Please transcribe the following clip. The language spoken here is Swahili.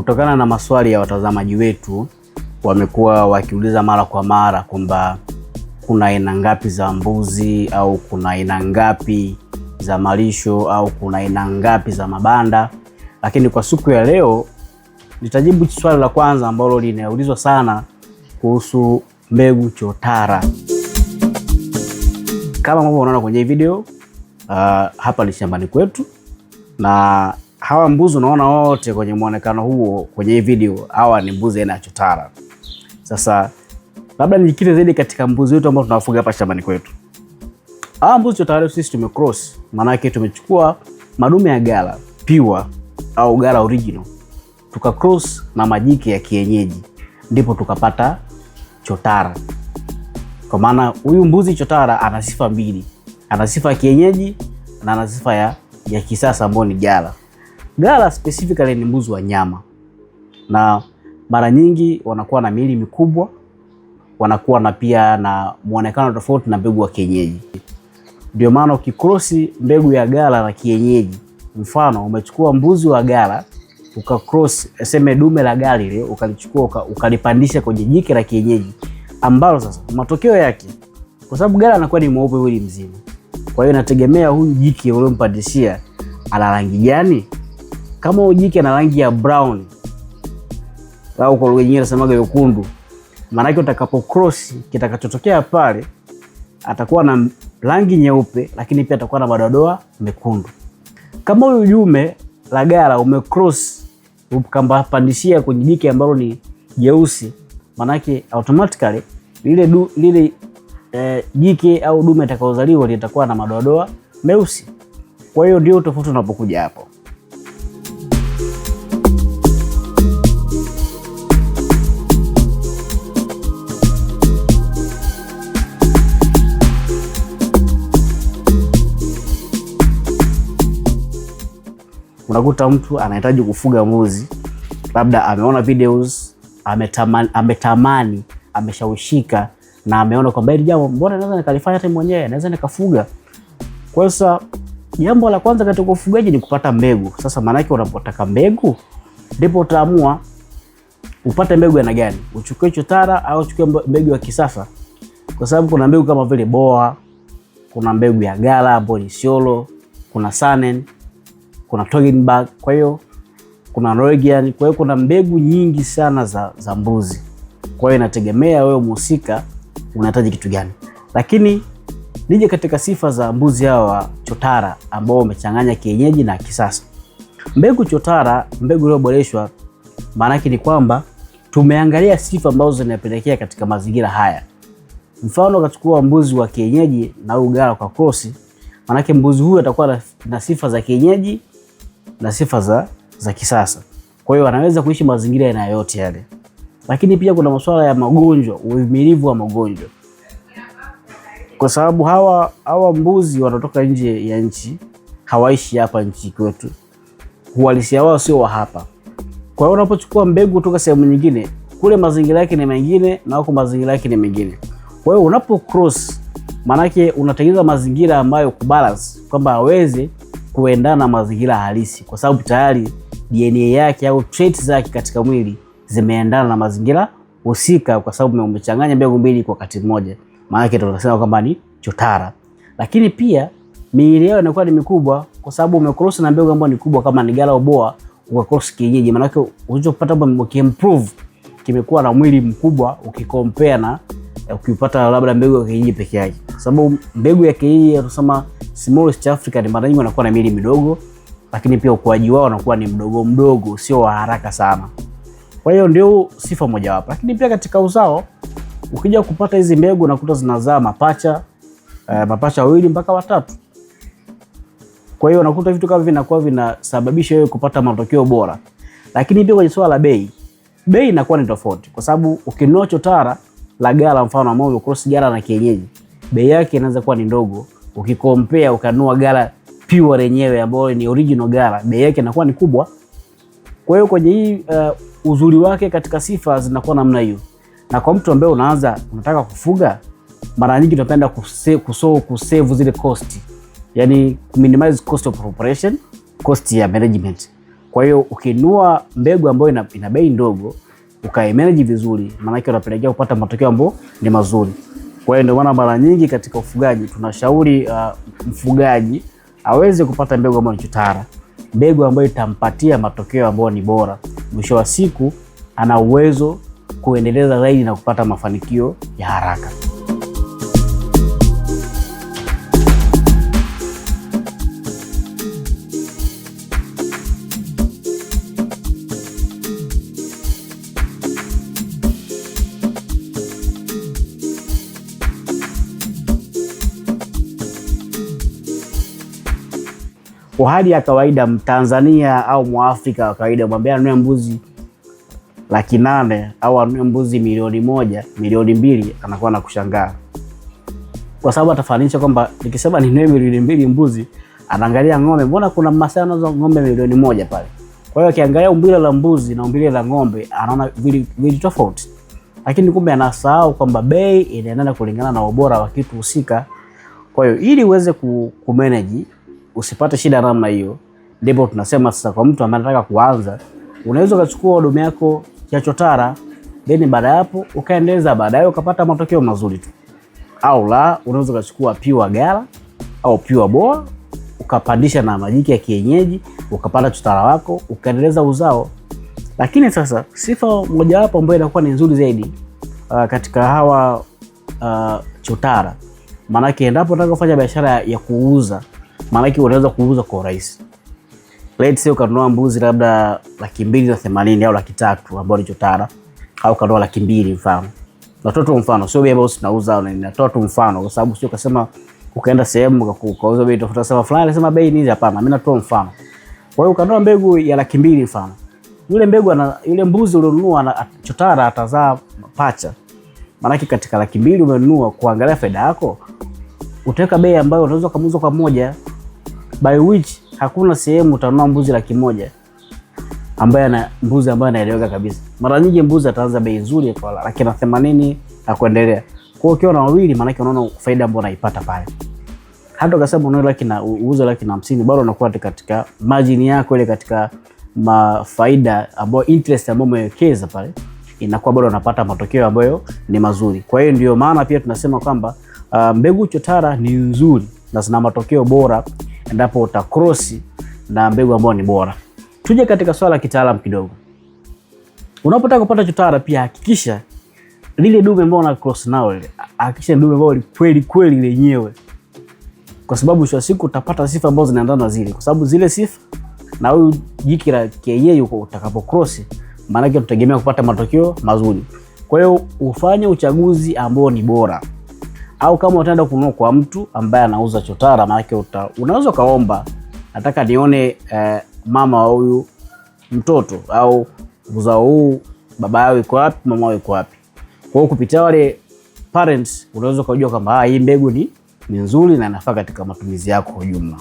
Kutokana na maswali ya watazamaji wetu, wamekuwa wakiuliza mara kwa mara kwamba kuna aina ngapi za mbuzi au kuna aina ngapi za malisho au kuna aina ngapi za mabanda. Lakini kwa siku ya leo nitajibu swali la kwanza ambalo linaulizwa sana kuhusu mbegu chotara. Kama ambavyo unaona kwenye video, hapa ni shambani kwetu, na hawa mbuzi unaona wote kwenye muonekano huo kwenye hii video, hawa ni mbuzi aina ya chotara. Sasa labda nijikite zaidi katika mbuzi wetu ambao tunawafuga hapa shambani kwetu. Hawa mbuzi chotara sisi tumecross, maana yake tumechukua madume ya gala pure au gala original, tukacross na majike ya kienyeji, ndipo tukapata chotara. Kwa maana huyu mbuzi chotara ana sifa mbili. Ana sifa ya kienyeji na ana sifa ya kisasa ambayo ni gala. Gala specifically ni mbuzi wa nyama, na mara nyingi wanakuwa na miili mikubwa, wanakuwa na pia na muonekano tofauti na mbegu wa kienyeji. Ndio maana ukikrosi mbegu ya gala na kienyeji, mfano umechukua mbuzi wa gala ukacross sema dume la gala ile ukalichukua ukalipandisha kwenye jike la kienyeji, ambalo sasa matokeo yake, kwa sababu gala anakuwa ni mweupe mwili mzima, kwa hiyo inategemea huyu jike uliompandishia ana rangi gani. Kama huyu jike ana rangi ya brown au kwa lugha nyingine nasemaga yekundu, maana yake utakapo cross kitakachotokea pale atakuwa na rangi nyeupe, lakini pia atakuwa na madoadoa mekundu. Kama huyu dume la gala umecross ukapandishia kwenye jike ambalo ni jeusi, maana yake automatically lile jike au dume atakaozaliwa litakuwa na madoadoa meusi. Kwa hiyo ndio tofauti unapokuja hapo. Unakuta mtu anahitaji kufuga mbuzi, labda ameona videos, ametamani, ameshawishika na ameona kwamba hili jambo mbona naweza nikalifanya hata mwenyewe, naweza nikafuga. Kwa hiyo jambo la kwanza katika ufugaji ni kupata mbegu. Sasa maana yake unapotaka mbegu ndipo utaamua upate mbegu aina gani, uchukue chotara au uchukue mbegu ya kisasa. Kwa sababu kuna mbegu kama vile boa, kuna mbegu ya gala ambayo ni siolo, kuna sanen, kuna toggenburg, kwa hiyo kuna norwegian. Kwa hiyo kuna mbegu nyingi sana za mbuzi. Kwa hiyo inategemea wewe mhusika unahitaji kitu gani. Lakini nije katika sifa za mbuzi hawa chotara ambao wamechanganya kienyeji na kisasa. Mbegu chotara, mbegu iliyoboreshwa, maana yake ni kwamba tumeangalia sifa ambazo zinapelekea katika mazingira haya. Mfano ukachukua mbuzi wa kienyeji na ugala kwa cross, maana yake mbuzi huyu atakuwa na sifa za kienyeji na sifa za kisasa. Kwa hiyo anaweza kuishi mazingira yana yote yale. Lakini pia kuna masuala ya magonjwa, uhimilivu wa magonjwa. Kwa sababu hawa mbuzi wanatoka nje ya nchi, hawaishi hapa nchi kwetu. Uhalisia wao sio wa hapa. Kwa hiyo unapochukua mbegu kutoka sehemu nyingine, kule mazingira yake ni mengine na huko mazingira yake ni mengine. Kwa hiyo unapo cross, maana yake unatengeneza mazingira ambayo kubalance kwamba aweze kuendana na mazingira halisi, kwa sababu tayari DNA yake au traits zake katika mwili zimeendana na mazingira husika, kwa sababu umechanganya mbegu mbili kwa wakati mmoja. Maana yake tunasema kwamba ni chotara. Lakini pia miili yao inakuwa ni mikubwa, kwa sababu umecross na mbegu ambayo ni kubwa kama ni gala boa, ukacross kienyeji. Maana yake ulichopata hapo ukiimprove kimekuwa na mwili mkubwa ukikompare na ukipata labda mbegu ya kienyeji peke yake. Kwa sababu mbegu ya kienyeji tunasema smallest African mara nyingi wanakuwa na miili midogo, lakini pia ukuaji wao unakuwa ni mdogo, sio wa haraka sana. Kwa hiyo ndio sifa moja wapo. Lakini pia katika uzao, ukija kupata hizi mbegu unakuta zinazaa mapacha wawili mpaka watatu. Kwa hiyo unakuta vitu kama vinakuwa vinasababisha wewe kupata matokeo bora. Lakini pia kwenye swala la bei inakuwa ni tofauti, kwa sababu ukinunua chotara la gala mfano ambao cross gala na kienyeji, bei yake inaweza kuwa ni ndogo. Ukikompare ukanunua gala pure yenyewe ambayo ni original gala, bei yake inakuwa ni kubwa. Kwa hiyo kwenye hii uzuri wake katika sifa zinakuwa namna hiyo. Na kwa mtu ambaye unataka kufuga, mara nyingi tunapenda kusave zile cost. Yaani minimize cost of operation, cost ya management. Kwa hiyo ukinunua mbegu ambayo ina bei ndogo ukaimanage vizuri, maana yake unapelekea kupata matokeo ambayo ni mazuri. Kwa hiyo ndio maana mara nyingi katika ufugaji tunashauri mfugaji aweze kupata mbegu ambayo ni chotara, mbegu ambayo itampatia matokeo ambayo ni bora. Mwisho wa siku ana uwezo kuendeleza zaidi na kupata mafanikio ya haraka. Kwa hali ya kawaida Mtanzania au Mwafrika wa kawaida mwambie anunue mbuzi 800,000 au anunue mbuzi milioni 1, milioni 2, anakuwa na kushangaa. Kwa sababu atafananisha kwamba nikisema ninunue milioni 2 mbuzi, anaangalia ng'ombe, mbona kuna Masai anazo ng'ombe milioni 1 pale. Kwa hiyo akiangalia umbile la mbuzi na umbile la ng'ombe anaona vili tofauti. Lakini kumbe anasahau kwamba bei inaendana kulingana na ubora wa kitu husika. Kwa hiyo ili uweze kumanage usipate shida namna hiyo, ndipo tunasema sasa kwa mtu ambaye anataka kuanza, unaweza kuchukua huduma yako ya chotara, then baada hapo ukaendeleza, baadaye ukapata matokeo mazuri tu. Au la, unaweza kuchukua pure gala au pure boa, ukapandisha na majiki ya kienyeji, ukapata chotara wako, ukaendeleza uzao. Lakini sasa sifa moja hapo ambayo inakuwa ni nzuri zaidi katika hawa chotara, maana yake endapo unataka kufanya biashara ya kuuza, maana yake unaweza kuuza kwa urahisi. Let's say ukanunua mbuzi labda 280,000 au 300,000 ambao ni chotara, au kanunua 200,000 mfano. Natoa tu mfano, sio bei ambayo tunauza, natoa tu mfano kwa sababu sio kasema ukaenda sehemu ukauza bei tofauti, sema fulani alisema bei ni hapana, mimi natoa mfano. Kwa hiyo ukanunua mbegu ya 200,000 mfano. Yule mbuzi ulionunua na chotara atazaa pacha. Maana yake katika 200,000 umenunua, kuangalia faida yako, utaweka bei ambayo unaweza kumuuza kwa moja, by which hakuna sehemu utanunua mbuzi 100,000 ambaye ana mbuzi ambaye anaeleweka kabisa. Mara nyingi mbuzi ataanza bei nzuri kwa 180,000 na kuendelea. Kwa hiyo ukiwa na wawili, maana yake unaona faida ambayo unaipata pale. Hata ukasema unauza 150,000 bado unakuwa katika margin yako ile, katika faida ambayo interest ambayo umewekeza pale, inakuwa bado unapata matokeo ambayo ni mazuri. Kwa hiyo ndio maana pia tunasema kwamba mbegu chotara ni nzuri na zina matokeo bora endapo utacross na mbegu ambayo ni bora. Tuje katika swala kitaalamu kidogo. Unapotaka kupata chotara pia hakikisha lile dume ambalo una cross nao ile, hakikisha dume ambalo kweli lenyewe. Kwa sababu kwa siku utapata sifa ambazo zinaendana na zile. Kwa sababu zile sifa na huyu jiki la kienyeji utakapo cross, maana yake tutegemea kupata matokeo mazuri. Kwa hiyo ufanye uchaguzi ambao ni bora. Au kama utaenda kununua kwa mtu ambaye anauza chotara, maana yake unaweza kaomba, nataka nione mama wa huyu mtoto au uzao huu, baba yao yuko wapi, mama yao yuko wapi. Kwa hiyo kupitia wale parents unaweza kujua kwamba hii mbegu ni nzuri na inafaa katika matumizi yako kwa jumla.